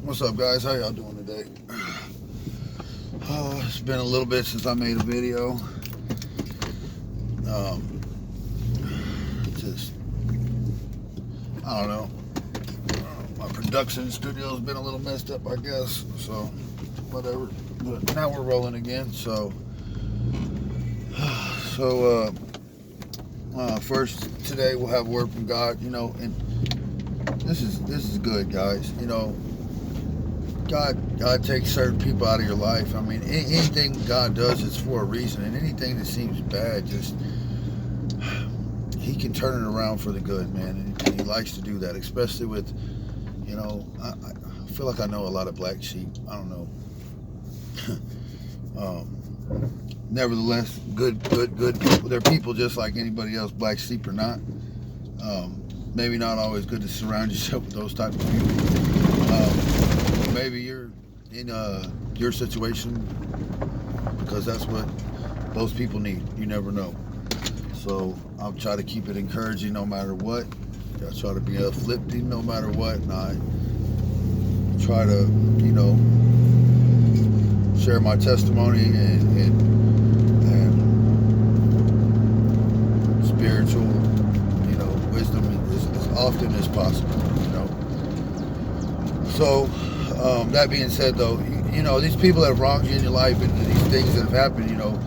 What's up, guys? How y'all doing today? It's been a little bit since I made a video. Um, just, I don't know. My production studio's been a little messed up, I guess. So, whatever. But now we're rolling again. So, first today we'll have a word from God. You know, and this is good, guys. You know. God takes certain people out of your life. I mean, anything God does is for a reason, and anything that seems bad, just He can turn it around for the good, man. And He likes to do that, especially with, you know, I feel like I know a lot of black sheep. I don't know. Nevertheless, good people. They're people just like anybody else, black sheep or not. Maybe not always good to surround yourself with those type of people. Maybe you're in your situation because that's what those people need. You never know. So I'll try to keep it encouraging no matter what. I try to be uplifting no matter what. And I try to, you know, share my testimony and spiritual, you know, wisdom as often as possible, you know. So that being said, though, you know, these people that have wronged you in your life and these things that have happened, you know,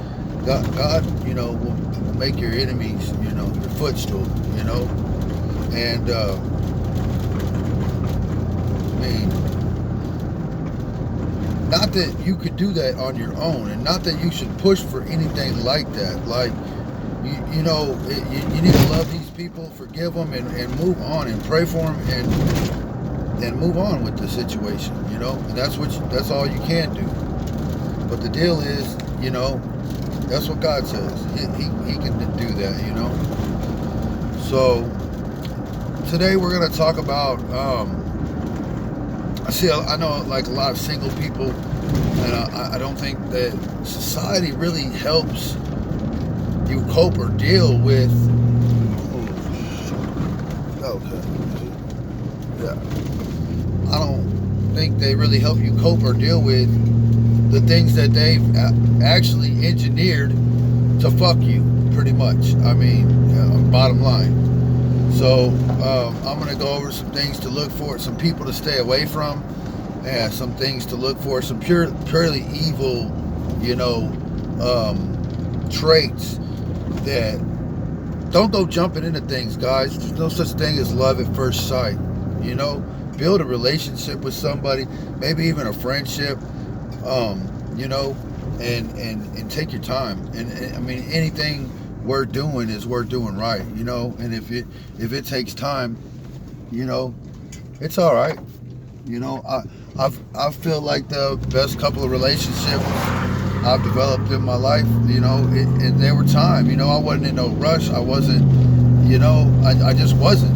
God, you know, will make your enemies, you know, your footstool, you know. And, I mean, not that you could do that on your own, and not that you should push for anything like that. Like, you know, you need to love these people, forgive them, and move on, and pray for them, and move on with the situation, you know. And that's all you can do. But the deal is, you know, that's what God says. He can do that, you know. So today we're gonna talk about. I know like a lot of single people, and I don't think that society really helps you cope or deal with. Okay. Yeah. I don't think they really help you cope or deal with the things that they've actually engineered to fuck you, pretty much. I mean, bottom line. So I'm going to go over some things to look for, some people to stay away from, and some things to look for, some purely evil, you know, traits that don't go jumping into things, guys. There's no such thing as love at first sight, you know. Build a relationship with somebody, maybe even a friendship, you know, and take your time. And I mean, anything worth doing is worth doing right, you know. And if it takes time, you know, it's all right. You know, I feel like the best couple of relationships I've developed in my life, you know, and there were time, you know, I wasn't in no rush. I wasn't, you know, I just wasn't,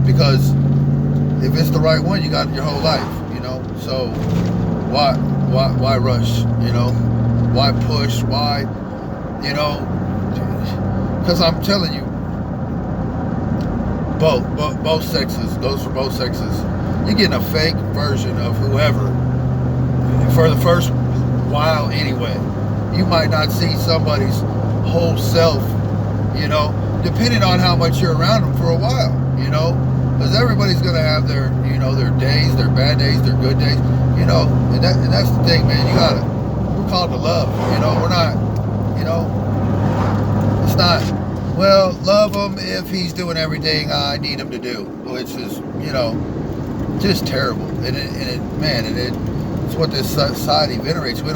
because if it's the right one, you got your whole life, you know. So why rush, you know? Why push? Why, you know? Because I'm telling you, both sexes, goes for both sexes. You're getting a fake version of whoever for the first while anyway. You might not see somebody's whole self, you know, depending on how much you're around them for a while, you know. Because everybody's gonna have their, you know, their days, their bad days, their good days, you know. And that's the thing, man. We're called to love, you know. We're not, you know. It's not, well, love him if he's doing everything I need him to do, which is, you know, just terrible. And it's what this society venerates. We're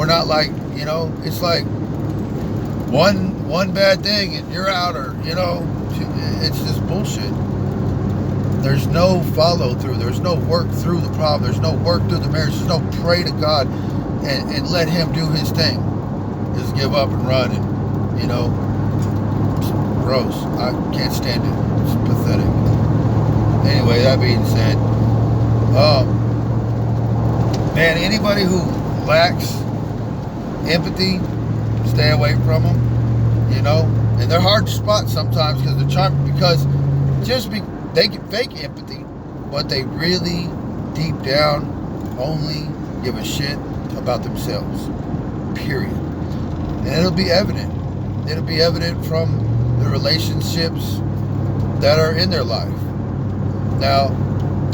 not like, you know. It's like one bad thing and you're out, or, you know, it's just bullshit. There's no follow through. There's no work through the problem. There's no work through the marriage. There's no pray to God and let Him do His thing. Just give up and run, and, you know, it's gross. I can't stand it. It's pathetic. Anyway, that being said, man, anybody who lacks empathy, stay away from them. You know, and they're hard to spot sometimes because they can fake empathy, but they really deep down only give a shit about themselves. Period. And it'll be evident. It'll be evident from the relationships that are in their life. Now,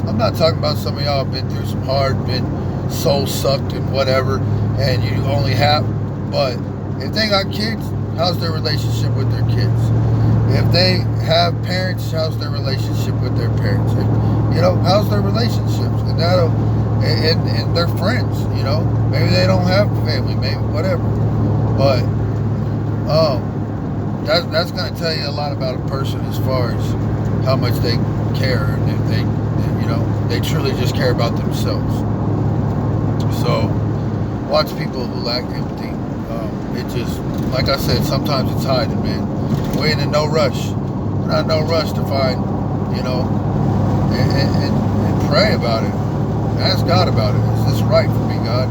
I'm not talking about some of y'all have been through some hard, been soul sucked and whatever, and you only have, but if they got kids, how's their relationship with their kids? If they have parents, how's their relationship with their parents? How's their relationships? And that'll, and their friends, maybe they don't have family, maybe whatever, but that's going to tell you a lot about a person as far as how much they care, and if they truly just care about themselves. So watch people who lack empathy. It just, like I said, sometimes it's hiding, man. We're in no rush. We're not in no rush to find, and pray about it. Ask God about it. Is this right for me, God?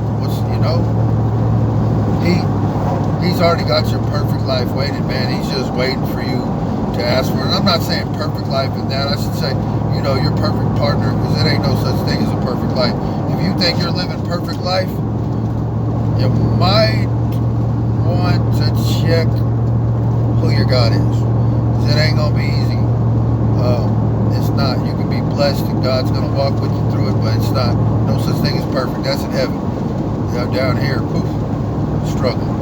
He's already got your perfect life waiting, man. He's just waiting for you to ask for it. And I'm not saying perfect life in that. I should say, your perfect partner, because there ain't no such thing as a perfect life. If you think you're living perfect life, you might want to check who your God is. Because it ain't going to be easy. It's not. You can be blessed and God's going to walk with you through it, but it's not. No such thing as perfect. That's in heaven. Down here, poof, struggle.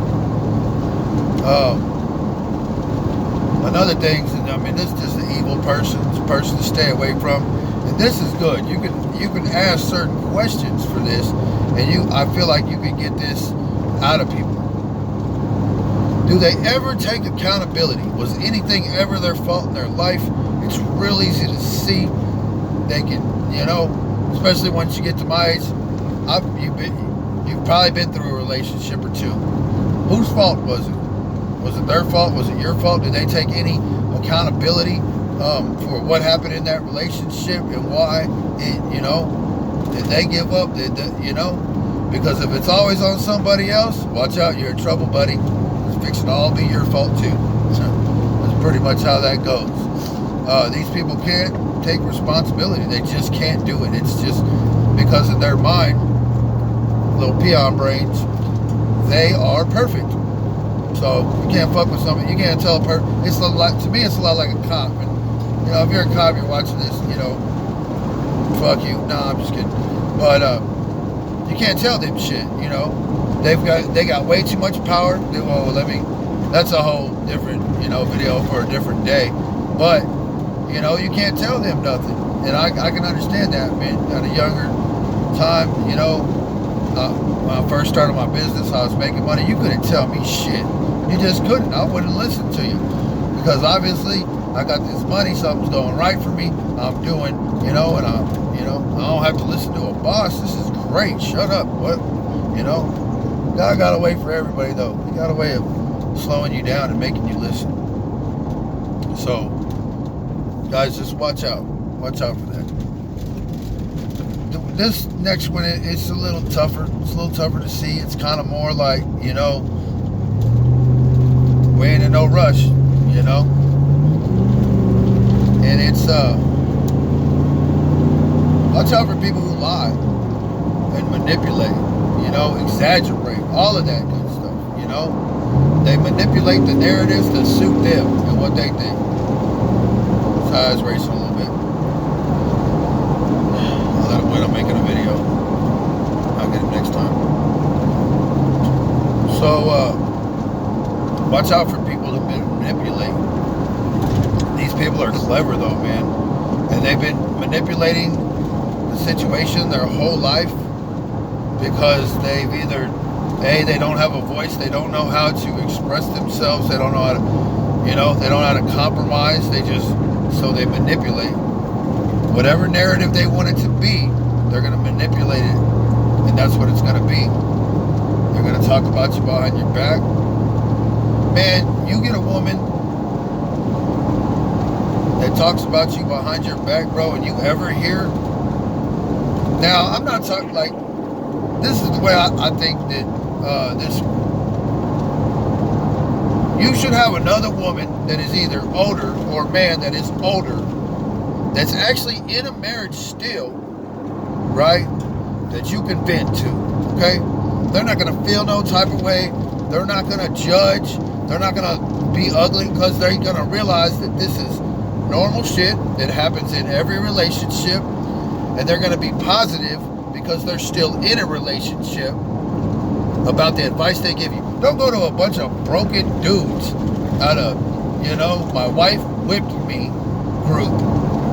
Another thing, this is just an evil person to stay away from. And this is good. You can ask certain questions for this, and I feel like you can get this out of people. Do they ever take accountability? Was anything ever their fault in their life? It's real easy to see. They can, especially once you get to my age, you've probably been through a relationship or two. Whose fault was it? Was it their fault? Was it your fault? Did they take any accountability for what happened in that relationship and why did they give up? Because if it's always on somebody else, watch out, you're in trouble, buddy. It's fixing to all be your fault too. That's pretty much how that goes. These people can't take responsibility. They just can't do it. It's just because in their mind, little peon brains, they are perfect. So you can't fuck with somebody. You can't tell a person. It's a lot, to me. It's a lot like a cop. And, if you're a cop, you're watching this. Fuck you. No, I'm just kidding. But you can't tell them shit. They got way too much power. That's a whole different video for a different day. But you can't tell them nothing. And I can understand that, man. At a younger time, when I first started my business, I was making money. You couldn't tell me shit. You just couldn't. I wouldn't listen to you. Because obviously, I got this money. Something's going right for me. I'm doing, and I don't have to listen to a boss. This is great. Shut up. What? God got a way for everybody, though. He got a way of slowing you down and making you listen. So, guys, just watch out. Watch out for that. This next one, it's a little tougher. It's a little tougher to see. It's kind of more like, we ain't in no rush, And it's, watch out for people who lie and manipulate, exaggerate, all of that good stuff, They manipulate the narratives to suit them and what they think. His eyes racing a little bit. I'll let him win. I'm making a video. I'll get him next time. So, watch out for people who manipulate. These people are clever though, man. And they've been manipulating the situation their whole life because they've either, they don't have a voice, they don't know how to express themselves, they don't know how to, they don't know how to compromise, so they manipulate. Whatever narrative they want it to be, they're going to manipulate it. And that's what it's going to be. They're going to talk about you behind your back. Man, you get a woman that talks about you behind your back, bro, and you ever hear. Now, I'm not talking like, this is the way I think that this. You should have another woman that is either older or man that is older, that's actually in a marriage still, right? That you can vent to, okay? They're not gonna feel no type of way. They're not gonna judge. They're not gonna be ugly because they're gonna realize that this is normal shit that happens in every relationship, and they're gonna be positive because they're still in a relationship about the advice they give you. Don't go to a bunch of broken dudes out of, my wife whipped me group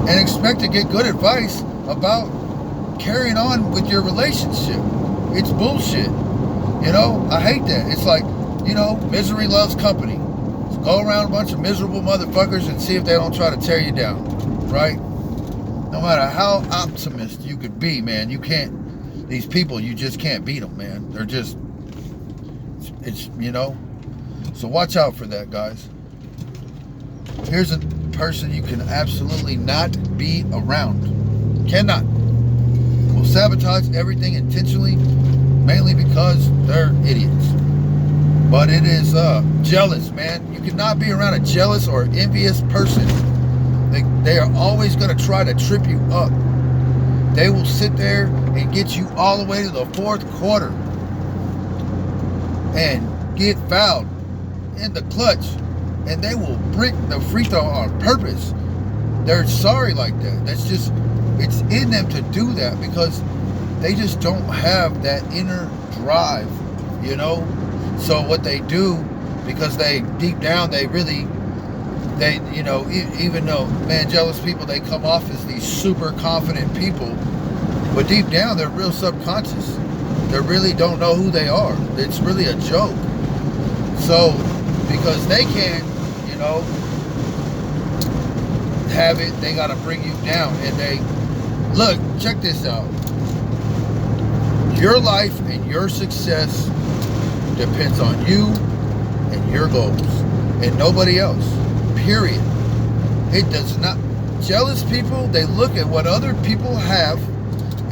and expect to get good advice about carrying on with your relationship. It's bullshit. I hate that. It's like, misery loves company. So go around a bunch of miserable motherfuckers and see if they don't try to tear you down, right? No matter how optimistic you could be, man, you can't, these people, you just can't beat them, man. They're just, so watch out for that, guys. Here's a person you can absolutely not be around. Cannot. Will sabotage everything intentionally, mainly because they're idiots. But it is jealous, man. You cannot be around a jealous or envious person. They are always going to try to trip you up. They will sit there and get you all the way to the fourth quarter and get fouled in the clutch, and they will brick the free throw on purpose. They're sorry like that. That's just, it's in them to do that because they just don't have that inner drive, So what they do, because they deep down, even though, man, jealous people, they come off as these super confident people, but deep down, they're real subconscious. They really don't know who they are. It's really a joke. So, because they can't, have it, they got to bring you down. And look, check this out. Your life and your success depends on you and your goals and nobody else, period. It does not. Jealous people, they look at what other people have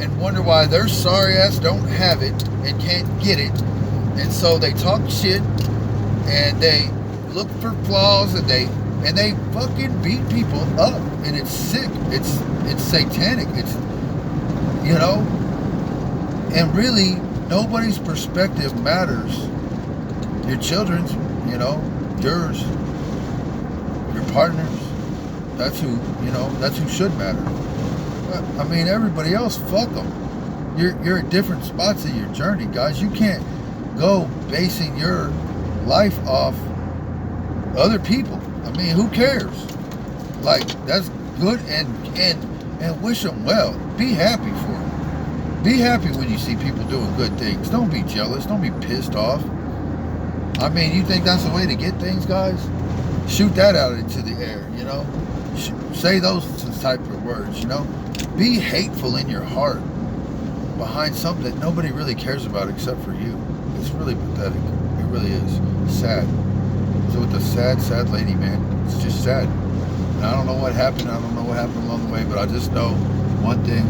and wonder why their sorry ass don't have it and can't get it. And so they talk shit and they look for flaws and they fucking beat people up, and it's sick. It's satanic. It's, and really nobody's perspective matters. Your children's, yours, your partners. That's who should matter. But, everybody else, fuck them. You're at different spots in your journey, guys. You can't go basing your life off other people. Who cares? Like, that's good, and wish them well. Be happy for them. Be happy when you see people doing good things. Don't be jealous. Don't be pissed off. You think that's the way to get things, guys? Shoot that out into the air, Say those type of words, Be hateful in your heart behind something that nobody really cares about except for you. It's really pathetic. It really is. Sad. So with the sad lady, man. It's just sad. And I don't know what happened. I don't know what happened along the way, but I just know one thing.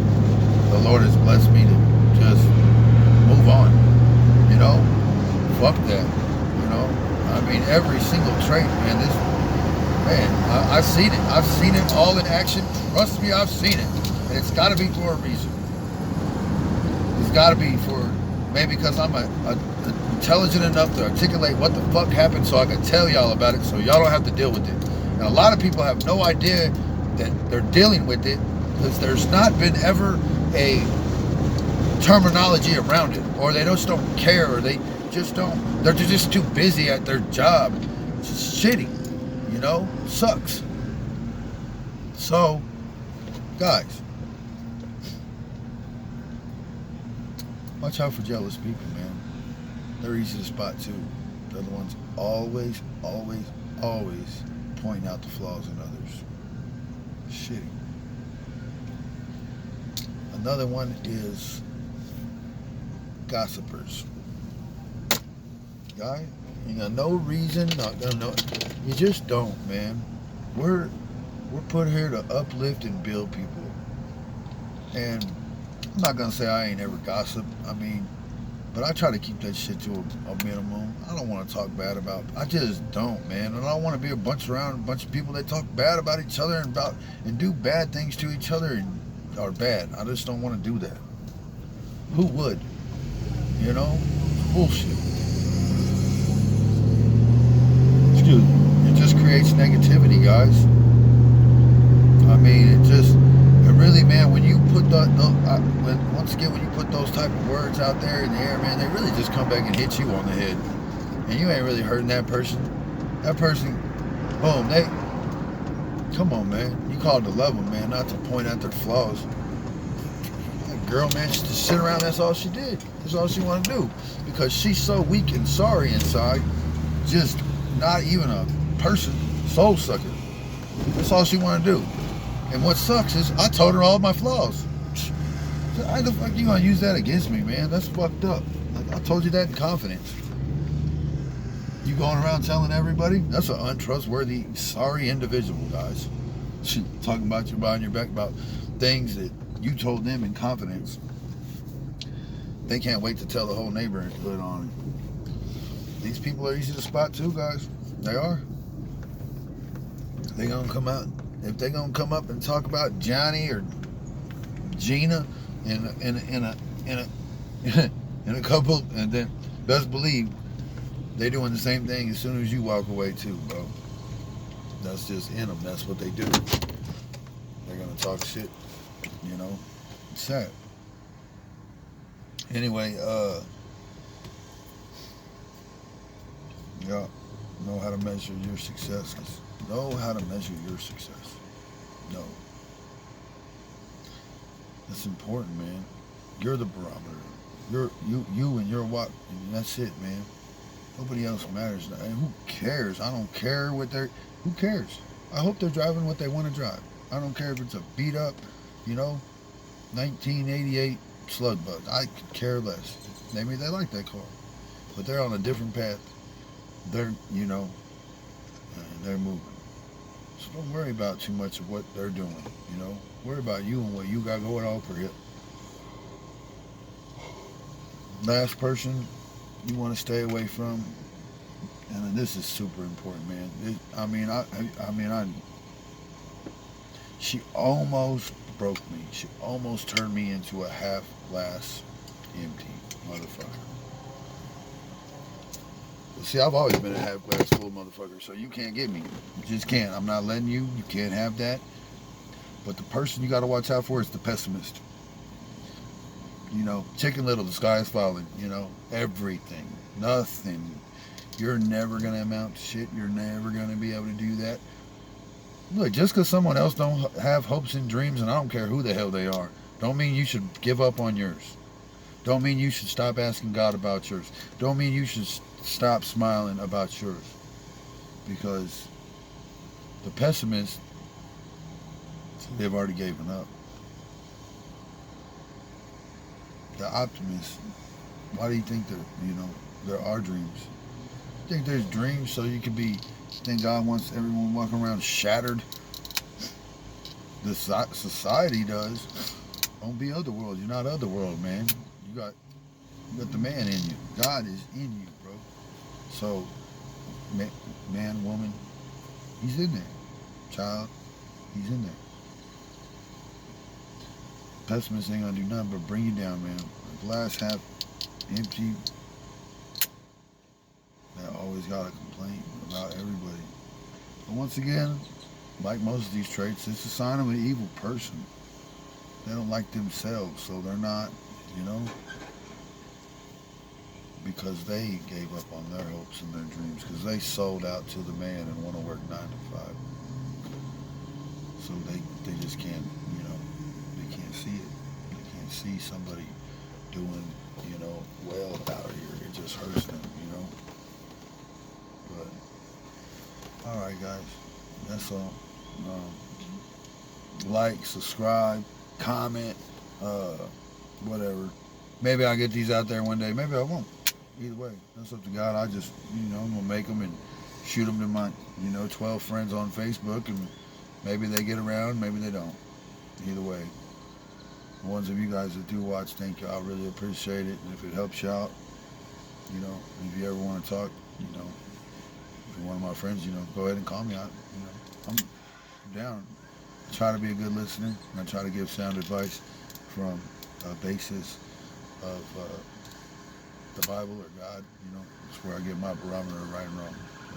The Lord has blessed me to just move on. Fuck that. Every single trait, man. I've seen it. I've seen it all in action. Trust me, I've seen it. And it's got to be for a reason. It's got to be for, maybe because I'm intelligent enough to articulate what the fuck happened so I can tell y'all about it so y'all don't have to deal with it. And a lot of people have no idea that they're dealing with it because there's not been ever a terminology around it, or they just don't care, or they're just too busy at their job. It's just shitty, sucks. So, guys, watch out for jealous people, man. They're easy to spot too. They're the ones always pointing out the flaws in others. Shitty. Another one is gossipers. Guy, you got no reason, not gonna know. You just don't, man. We're put here to uplift and build people. And I'm not gonna say I ain't ever gossip. But I try to keep that shit to a minimum. I don't want to talk bad about. I just don't, man. And I don't want to be around a bunch of people that talk bad about each other and do bad things to each other and are bad. I just don't want to do that. Who would? You know? Bullshit. Excuse me. It just creates negativity, guys. I mean, it really, man, when you put once again, when you put those type of words out there in the air, man, they really just come back and hit you on the head. And you ain't really hurting that person. That person, boom, come on, man. You called to love them, man, not to point at their flaws. That girl, man, she just sit around, that's all she did. That's all she wanted to do. Because she's so weak and sorry inside, just not even a person, soul sucker. That's all she wanted to do. And what sucks is I told her all my flaws. How the fuck you gonna use that against me, man? That's fucked up. Like, I told you that in confidence. You going around telling everybody? That's an untrustworthy, sorry individual, guys. She talking about you behind your back about things that you told them in confidence. They can't wait to tell the whole neighborhood on it. These people are easy to spot too, guys. They are. They gonna come out. If they gonna come up and talk about Johnny or Gina in a couple, and then best believe they doing the same thing as soon as you walk away too, bro. That's just in them. That's what they do. They're gonna talk shit. You know, it's sad. Anyway, yeah, know how to measure your success. Know how to measure your success. No. That's important, man. You're the barometer. You and your what, and that's it, man. Nobody else matters. And who cares? I don't care what they're. Who cares? I hope they're driving what they want to drive. I don't care if it's a beat up, 1988 slug bug. I could care less. Maybe they like that car, but they're on a different path. They're, they're moving. So don't worry about too much of what they're doing. Worry about you and what you got going on for you. Last person you want to stay away from, and this is super important, man. She almost broke me. She almost turned me into a half glass empty motherfucker. See, I've always been a half glass full motherfucker, so you can't get me. You just can't. I'm not letting you. You can't have that. But the person you got to watch out for is the pessimist. Chicken Little, the sky is falling. Everything. Nothing. You're never going to amount to shit. You're never going to be able to do that. Look, just because someone else don't have hopes and dreams, and I don't care who the hell they are, don't mean you should give up on yours. Don't mean you should stop asking God about yours. Don't mean you should stop smiling about yours. Because the pessimists, they've already given up. The optimists, why do you think there are dreams? You think there's dreams so you can be, think God wants everyone walking around shattered? The society does. Don't be otherworld. You're not otherworld, man. You got the man in you. God is in you, bro. So, man, woman, he's in there. Child, he's in there. Pessimists ain't gonna do nothing but bring you down, man. The glass half empty. They always got a complaint about everybody. But once again, like most of these traits, it's a sign of an evil person. They don't like themselves, so they're not, because they gave up on their hopes and their dreams, because they sold out to the man and want to work 9 to 5. So they just can't, they can't see it. They can't see somebody doing, well out here. It just hurts them, But, all right, guys, that's all. Like, subscribe, comment, whatever. Maybe I'll get these out there one day. Maybe I won't. Either way, that's up to God. I just, I'm going to make them and shoot them to my, 12 friends on Facebook, and maybe they get around, maybe they don't. Either way. The ones of you guys that do watch, thank you. I really appreciate it. And if it helps you out, if you ever want to talk, if you're one of my friends, go ahead and call me out. I'm down. I try to be a good listener, and I try to give sound advice from a basis of the Bible or God. You know, it's where I get my barometer of right and wrong. So,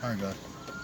all right, guys.